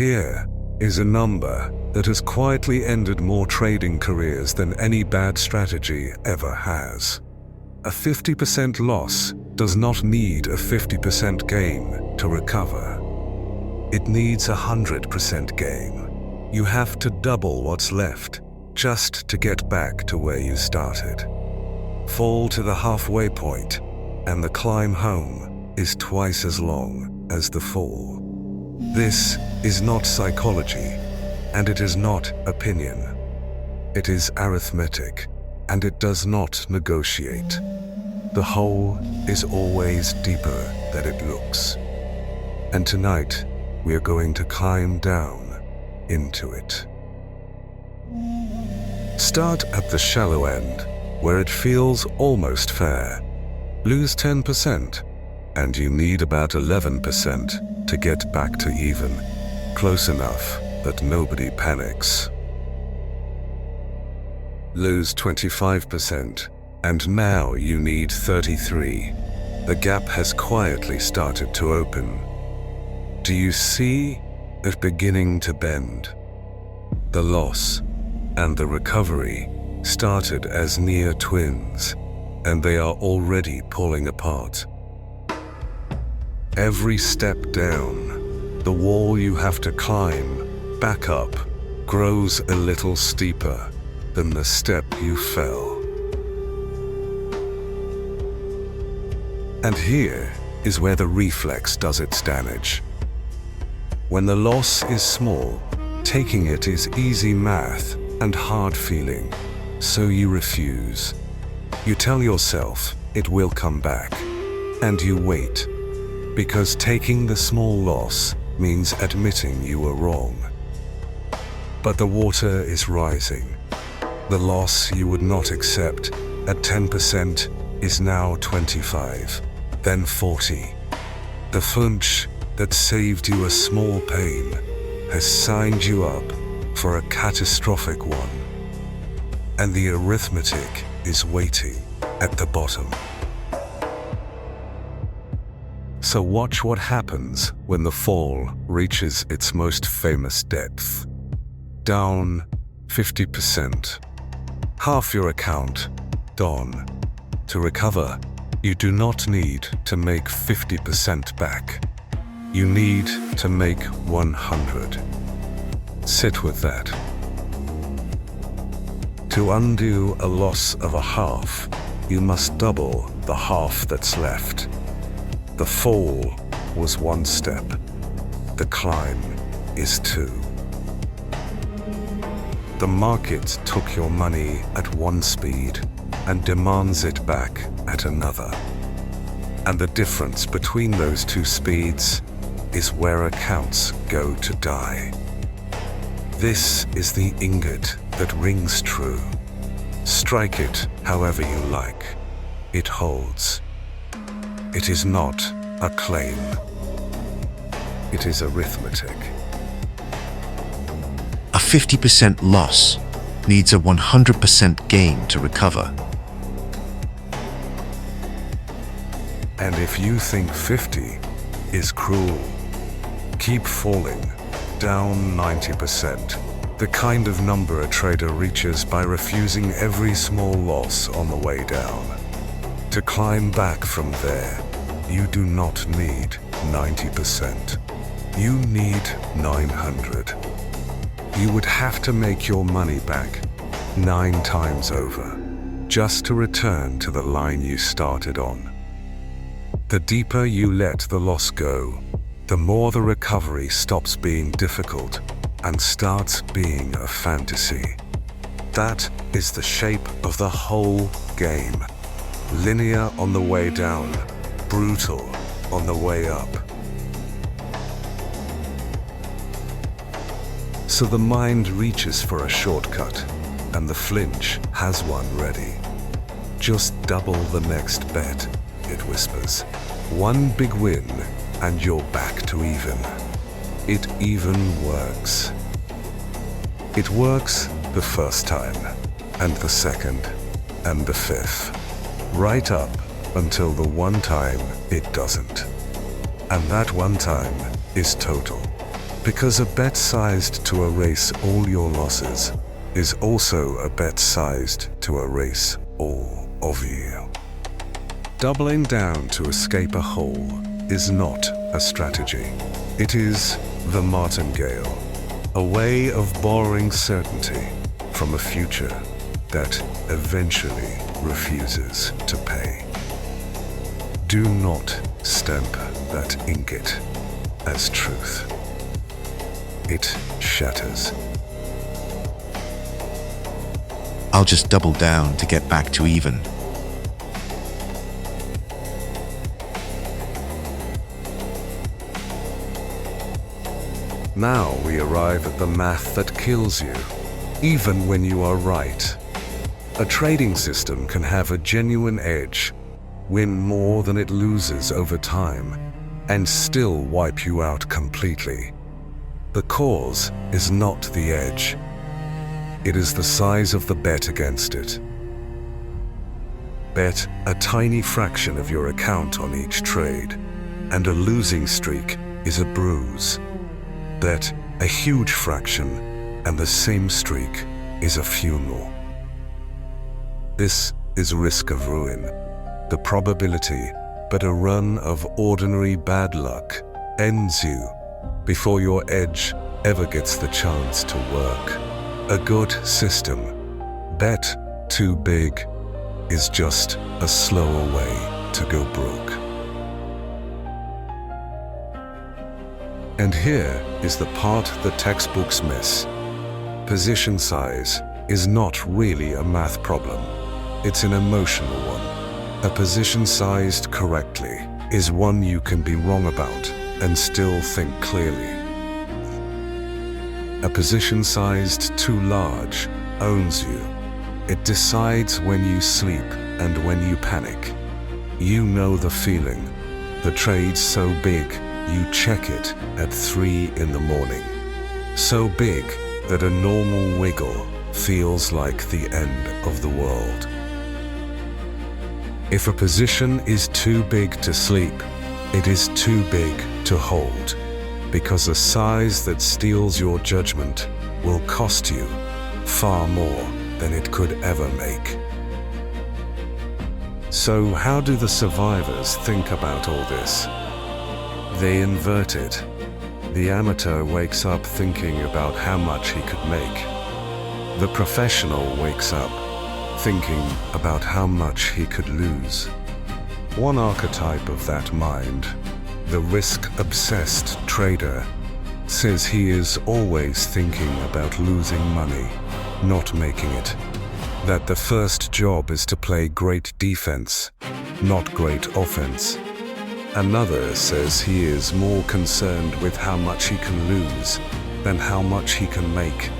Here is a number that has quietly ended more trading careers than any bad strategy ever has. A 50% loss does not need a 50% gain to recover. It needs 100% gain. You have to double what's left just to get back to where you started. Fall to the halfway point, and the climb home is twice as long as the fall. This is not psychology, and it is not opinion. It is arithmetic, and it does not negotiate. The hole is always deeper than it looks. And tonight, we are going to climb down into it. Start at the shallow end, where it feels almost fair. Lose 10%, and you need about 11% to get back to even, close enough that nobody panics. Lose 25%, and now you need 33. The gap has quietly started to open. Do you see it beginning to bend? The loss and the recovery started as near twins, and they are already pulling apart. Every step down, the wall you have to climb back up grows a little steeper than the step you fell. And here is where the reflex does its damage. When the loss is small, taking it is easy math and hard feeling, so you refuse. You tell yourself it will come back, and you wait, because taking the small loss means admitting you were wrong. But the water is rising. The loss you would not accept at 10% is now 25, then 40. The Flinch that saved you a small pain has signed you up for a catastrophic one. And the arithmetic is waiting at the bottom. So watch what happens when the fall reaches its most famous depth. Down 50%. Half your account gone. To recover, you do not need to make 50% back. You need to make 100. Sit with that. To undo a loss of a half, you must double the half that's left. The fall was 1 step. The climb is 2. The market took your money at 1 speed and demands it back at another. And the difference between those 2 speeds is where accounts go to die. This is the ingot that rings true. Strike it however you like. It holds. It is not a claim. It is arithmetic. A 50% loss needs a 100% gain to recover. And if you think 50 is cruel, keep falling, down 90%, the kind of number a trader reaches by refusing every small loss on the way down. To climb back from there, you do not need 90%. You need 900. You would have to make your money back 9 times over, just to return to the line you started on. The deeper you let the loss go, the more the recovery stops being difficult and starts being a fantasy. That is the shape of the whole game. Linear on the way down, brutal on the way up. So the mind reaches for a shortcut, and the Flinch has one ready. Just double the next bet, it whispers. 1 big win, and you're back to even. It even works. It works the first time, and the second, and the 5th. Right up until the one time it doesn't. And that one time is total. Because a bet sized to erase all your losses is also a bet sized to erase all of you. Doubling down to escape a hole is not a strategy. It is the martingale, a way of borrowing certainty from a future that eventually refuses to pay. Do not stamp that ingot as truth. It shatters. I'll just double down to get back to even. Now we arrive at the math that kills you, even when you are right. A trading system can have a genuine edge, win more than it loses over time, and still wipe you out completely. The cause is not the edge. It is the size of the bet against it. Bet a tiny fraction of your account on each trade, and a losing streak is a bruise. Bet a huge fraction, and the same streak is a funeral. This is risk of ruin, the probability but a run of ordinary bad luck ends you before your edge ever gets the chance to work. A good system, bet too big, is just a slower way to go broke. And here is the part the textbooks miss. Position size is not really a math problem. It's an emotional one. A position sized correctly is one you can be wrong about and still think clearly. A position sized too large owns you. It decides when you sleep and when you panic. You know the feeling. The trade's so big, you check it at 3 in the morning. So big that a normal wiggle feels like the end of the world. If a position is too big to sleep, it is too big to hold, because a size that steals your judgment will cost you far more than it could ever make. So how do the survivors think about all this? They invert it. The amateur wakes up thinking about how much he could make. The professional wakes up thinking about how much he could lose. One archetype of that mind, the risk-obsessed trader, says he is always thinking about losing money, not making it. That the first job is to play great defense, not great offense. Another says he is more concerned with how much he can lose than how much he can make,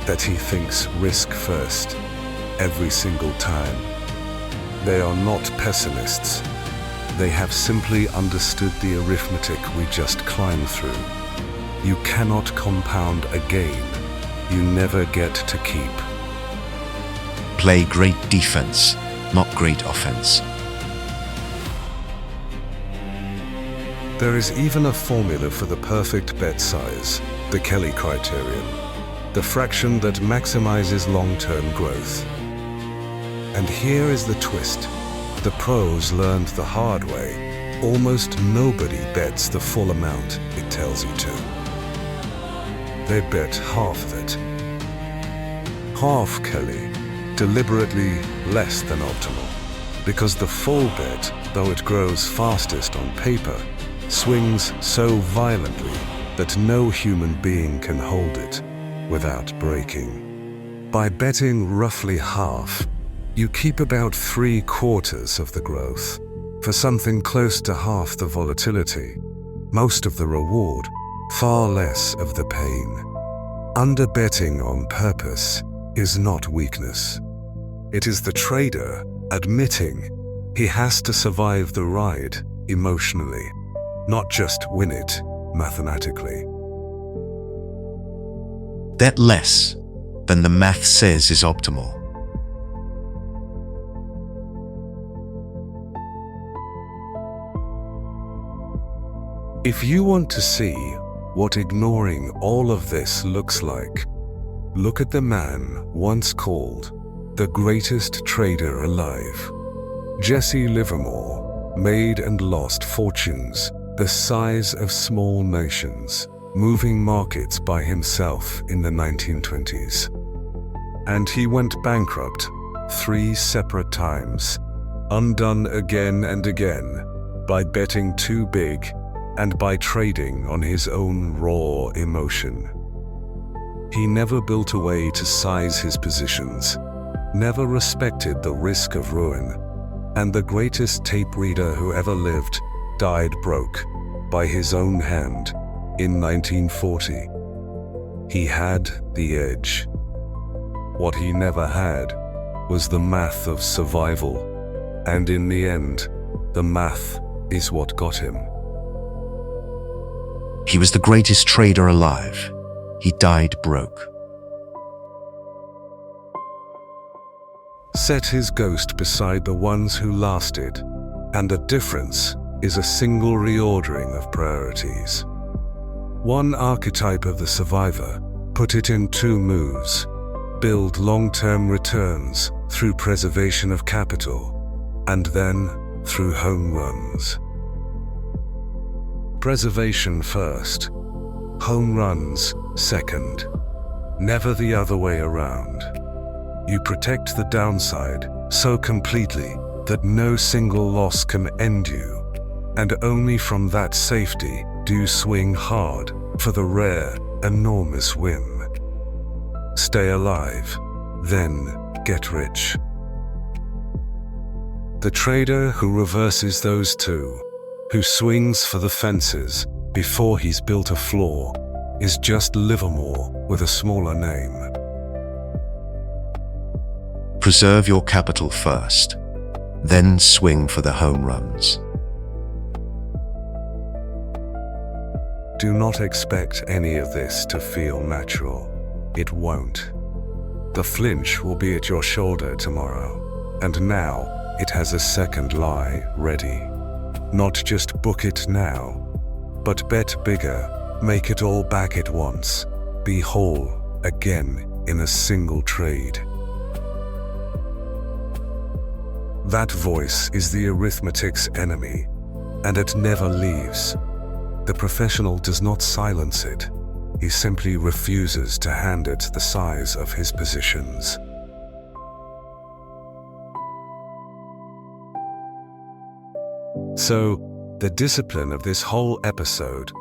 that he thinks risk first, every single time. They are not pessimists. They have simply understood the arithmetic we just climbed through. You cannot compound a gain you never get to keep. Play great defense, not great offense. There is even a formula for the perfect bet size, the Kelly criterion, the fraction that maximizes long-term growth. And here is the twist. The pros learned the hard way. Almost nobody bets the full amount it tells you to. They bet half of it. Half Kelly, deliberately less than optimal, because the full bet, though it grows fastest on paper, swings so violently that no human being can hold it without breaking. By betting roughly half, you keep about 3/4 of the growth, for something close to half the volatility, most of the reward, far less of the pain. Underbetting on purpose is not weakness. It is the trader admitting he has to survive the ride emotionally, not just win it mathematically. Bet less than the math says is optimal. If you want to see what ignoring all of this looks like. Look at the man once called the greatest trader alive. Jesse Livermore made and lost fortunes the size of small nations, moving markets by himself in the 1920s. And he went bankrupt 3 separate times, undone again and again by betting too big and by trading on his own raw emotion. He never built a way to size his positions, never respected the risk of ruin, and the greatest tape reader who ever lived died broke by his own hand in 1940. He had the edge. What he never had was the math of survival, and in the end, the math is what got him. He was the greatest trader alive. He died broke. Set his ghost beside the ones who lasted, and the difference is a single reordering of priorities. One archetype of the survivor, put it in 2 moves. Build long-term returns through preservation of capital, and then through home runs. Preservation first, home runs second. Never the other way around. You protect the downside so completely that no single loss can end you, and only from that safety do you swing hard for the rare, enormous win. Stay alive, then get rich. The trader who reverses those 2, who swings for the fences before he's built a floor, is just Livermore with a smaller name. Preserve your capital first, then swing for the home runs. Do not expect any of this to feel natural. It won't. The Flinch will be at your shoulder tomorrow, and now it has a second lie ready. Not just book it now, but bet bigger, make it all back at once, be whole again in a single trade. That voice is the arithmetic's enemy, and it never leaves. The professional does not silence it. He simply refuses to hand it the size of his positions. So, the discipline of this whole episode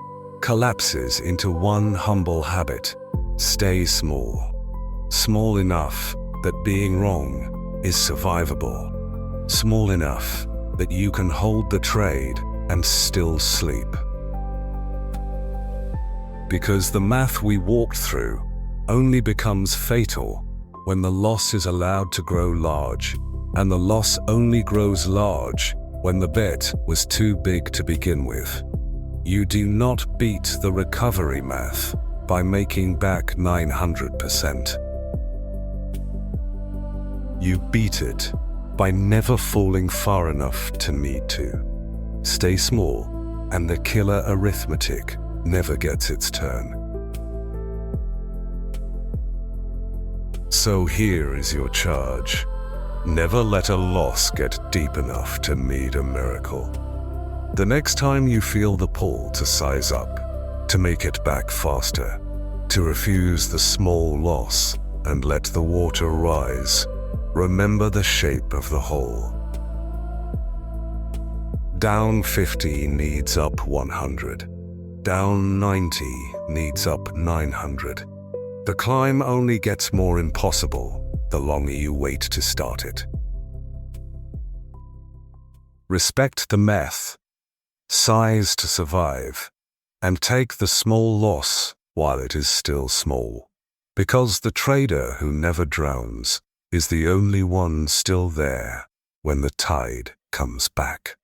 collapses into one humble habit: stay small. Small enough that being wrong is survivable. Small enough that you can hold the trade and still sleep. Because the math we walked through only becomes fatal when the loss is allowed to grow large, and the loss only grows large when the bet was too big to begin with. You do not beat the recovery math by making back 900%. You beat it by never falling far enough to need to. Stay small, and the killer arithmetic never gets its turn. So here is your charge. Never let a loss get deep enough to need a miracle. The next time you feel the pull to size up, to make it back faster, to refuse the small loss and let the water rise, remember the shape of the hole. Down 50 needs up 100. Down 90 needs up 900. The climb only gets more impossible the longer you wait to start it. Respect the math, size to survive, and take the small loss while it is still small. Because the trader who never drowns is the only one still there when the tide comes back.